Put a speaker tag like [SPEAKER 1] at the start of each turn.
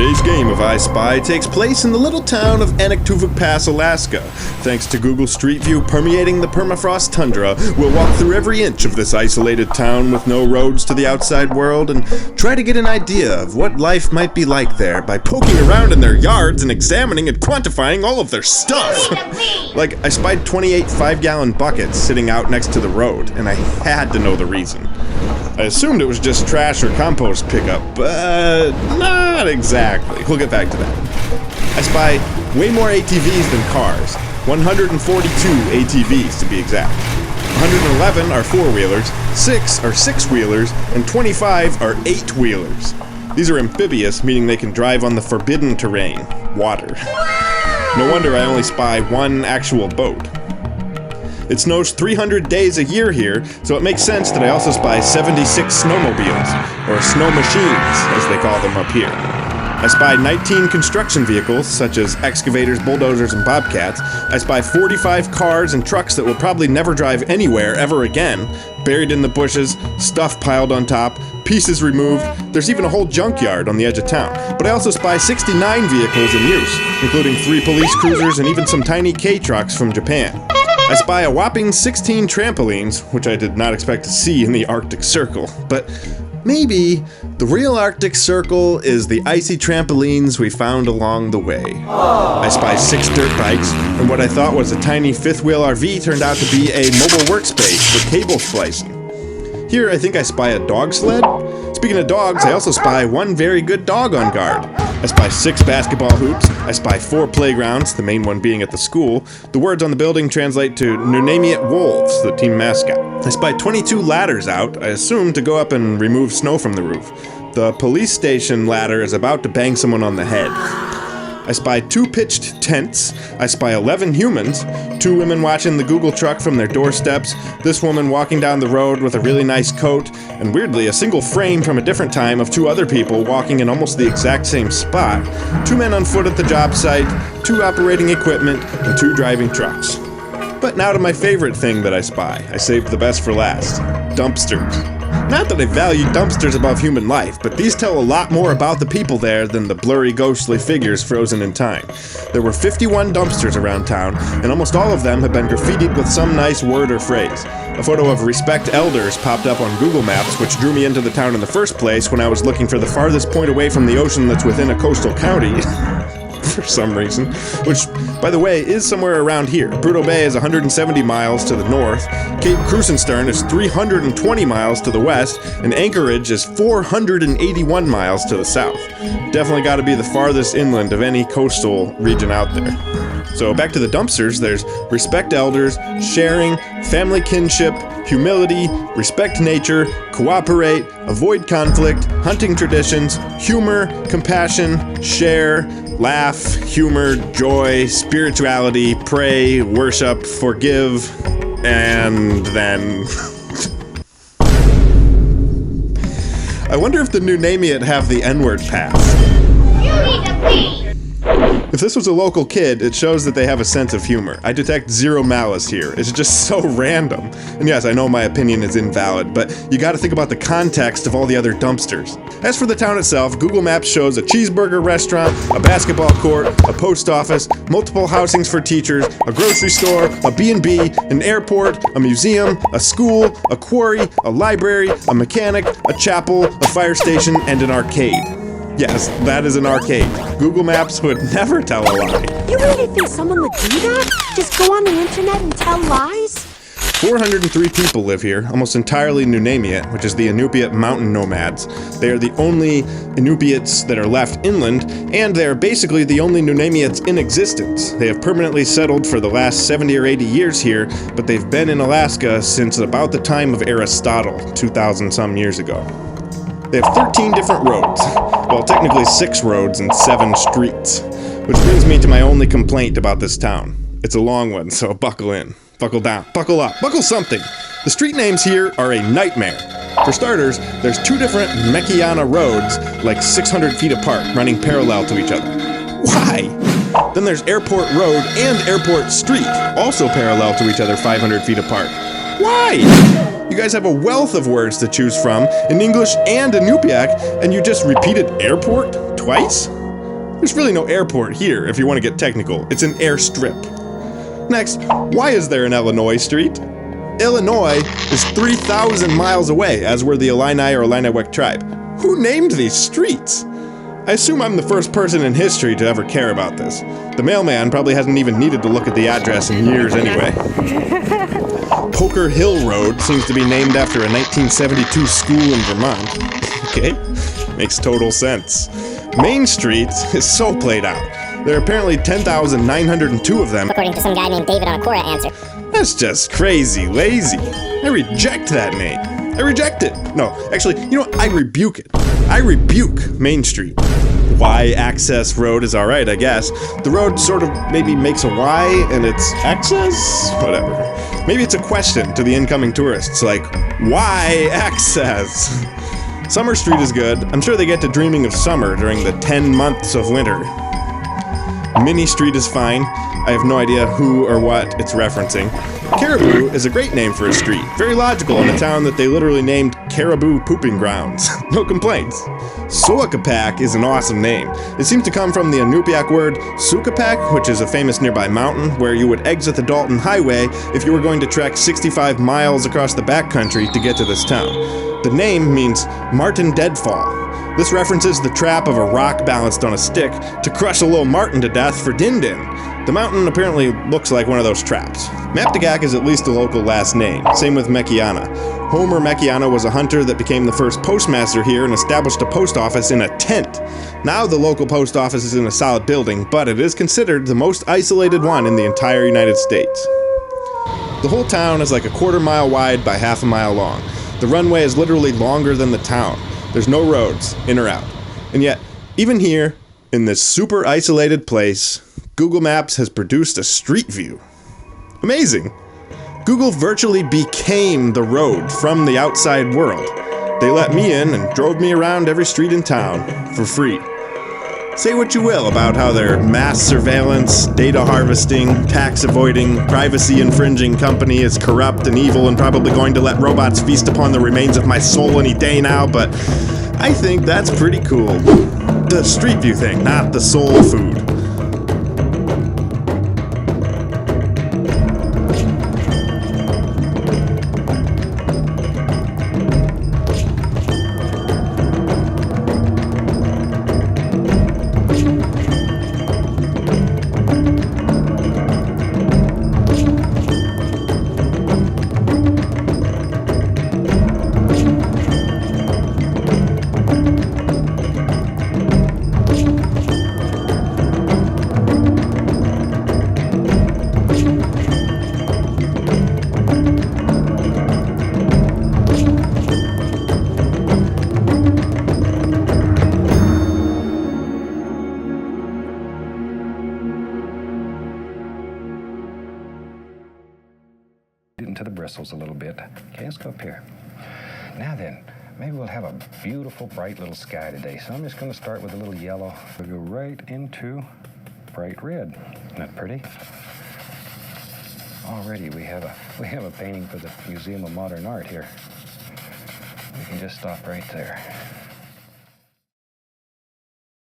[SPEAKER 1] Today's game of I Spy takes place in the little town of Anaktuvuk Pass, Alaska. Thanks to Google Street View permeating the permafrost tundra, we'll walk through every inch of this isolated town with no roads to the outside world and try to get an idea of what life might be like there by poking around in their yards and examining and quantifying all of their stuff. Like, I spied 28 5-gallon buckets sitting out next to the road, and I had to know the reason. I assumed it was just trash or compost pickup, but not exactly. We'll get back to that. I spy way more ATVs than cars. 142 ATVs to be exact. 111 are four-wheelers, 6 are six-wheelers, and 25 are eight-wheelers. These are amphibious, meaning they can drive on the forbidden terrain, water. No wonder I only spy one actual boat. It snows 300 days a year here, so it makes sense that I also spy 76 snowmobiles, or snow machines, as they call them up here. I spy 19 construction vehicles, such as excavators, bulldozers, and bobcats. I spy 45 cars and trucks that will probably never drive anywhere ever again, buried in the bushes, stuff piled on top, pieces removed. There's even a whole junkyard on the edge of town. But I also spy 69 vehicles in use, including 3 police cruisers and even some tiny K-trucks from Japan. I spy a whopping 16 trampolines, which I did not expect to see in the Arctic Circle, but maybe the real Arctic Circle is the icy trampolines we found along the way. I spy 6 dirt bikes, and what I thought was a tiny fifth-wheel RV turned out to be a mobile workspace for cable splicing. Here, I think I spy a dog sled. Speaking of dogs, I also spy one very good dog on guard. I spy 6 basketball hoops. I spy 4 playgrounds, the main one being at the school. The words on the building translate to Nunamiut Wolves, the team mascot. I spy 22 ladders out, I assume to go up and remove snow from the roof. The police station ladder is about to bang someone on the head. I spy 2 pitched tents. I spy 11 humans, 2 women watching the Google truck from their doorsteps, this woman walking down the road with a really nice coat, and weirdly a single frame from a different time of 2 other people walking in almost the exact same spot, 2 men on foot at the job site, 2 operating equipment, and 2 driving trucks. But now to my favorite thing that I spy. I saved the best for last. Dumpsters. Not that I value dumpsters above human life, but these tell a lot more about the people there than the blurry, ghostly figures frozen in time. There were 51 dumpsters around town, and almost all of them have been graffitied with some nice word or phrase. A photo of Respect Elders popped up on Google Maps, which drew me into the town in the first place when I was looking for the farthest point away from the ocean that's within a coastal county. For some reason, which, by the way, is somewhere around here. Prudhoe Bay is 170 miles to the north, Cape Krusenstern is 320 miles to the west, and Anchorage is 481 miles to the south. Definitely got to be the farthest inland of any coastal region out there. So back to the dumpsters, there's respect elders, sharing, family kinship, humility, respect nature, cooperate, avoid conflict, hunting traditions, humor, compassion, share, laugh, humor, joy, spirituality, pray, worship, forgive, and then... I wonder if the Nunamiut have the N-word pass. You need to pee! If this was a local kid, it shows that they have a sense of humor. I detect zero malice here. It's just so random. And yes, I know my opinion is invalid, but you gotta think about the context of all the other dumpsters. As for the town itself, Google Maps shows a cheeseburger restaurant, a basketball court, a post office, multiple housings for teachers, a grocery store, a B&B, an airport, a museum, a school, a quarry, a library, a mechanic, a chapel, a fire station, and an arcade. Yes, that is an arcade. Google Maps would never tell a lie.
[SPEAKER 2] You really think someone would do that? Just go on the internet and tell lies?
[SPEAKER 1] 403 people live here, almost entirely Nunamiut, which is the Iñupiat mountain nomads. They are the only Iñupiats that are left inland, and they are basically the only Nunamiuts in existence. They have permanently settled for the last 70 or 80 years here, but they've been in Alaska since about the time of Aristotle, 2,000 some years ago. They have 13 different roads. Well, technically 6 roads and 7 streets. Which brings me to my only complaint about this town. It's a long one, so buckle in. Buckle down. Buckle up. Buckle something. The street names here are a nightmare. For starters, there's 2 different Mekiana roads, like 600 feet apart, running parallel to each other. Why? Then there's Airport Road and Airport Street, also parallel to each other 500 feet apart. Why? You guys have a wealth of words to choose from in English and Iñupiat, and you just repeated airport twice? There's really no airport here, if you want to get technical. It's an airstrip. Next, why is there an Illinois Street? Illinois is 3,000 miles away, as were the Illini or Illiniwek tribe. Who named these streets? I assume I'm the first person in history to ever care about this. The mailman probably hasn't even needed to look at the address in years anyway. Poker Hill Road seems to be named after a 1972 school in Vermont. Okay, makes total sense. Main Street is so played out. There are apparently 10,902 of them,
[SPEAKER 3] according to some guy named David on a Quora answer.
[SPEAKER 1] That's just crazy lazy. I reject that name. I reject it. No, actually, you know what? I rebuke it. I rebuke Main Street. Y-access road is alright, I guess. The road sort of maybe makes a Y and it's access? Whatever. Maybe it's a question to the incoming tourists, like, why access? Summer Street is good. I'm sure they get to dreaming of summer during the 10 months of winter. Mini Street is fine. I have no idea who or what it's referencing. Caribou is a great name for a street. Very logical in a town that they literally named Caribou Pooping Grounds. No complaints. Soakapak is an awesome name. It seems to come from the Iñupiat word Sukapak, which is a famous nearby mountain where you would exit the Dalton Highway if you were going to trek 65 miles across the backcountry to get to this town. The name means Martin Deadfall. This references the trap of a rock balanced on a stick to crush a little marten to death for Din Din. The mountain apparently looks like one of those traps. Maptagak is at least a local last name, same with Mekiana. Homer Mekiana was a hunter that became the first postmaster here and established a post office in a tent. Now the local post office is in a solid building, but it is considered the most isolated one in the entire United States. The whole town is like a quarter-mile wide by half a mile long. The runway is literally longer than the town. There's no roads, in or out. And yet, even here, in this super isolated place, Google Maps has produced a street view. Amazing! Google virtually became the road from the outside world. They let me in and drove me around every street in town for free. Say what you will about how their mass surveillance, data harvesting, tax avoiding, privacy infringing company is corrupt and evil and probably going to let robots feast upon the remains of my soul any day now, but I think that's pretty cool. The street view thing, not the soul food.
[SPEAKER 4] Into the bristles a little bit. Okay, let's go up here. Now then, maybe we'll have a beautiful, bright little sky today. So I'm just going to start with a little yellow. We'll go right into bright red. Isn't that pretty? Already we have a painting for the Museum of Modern Art here. We can just stop right there.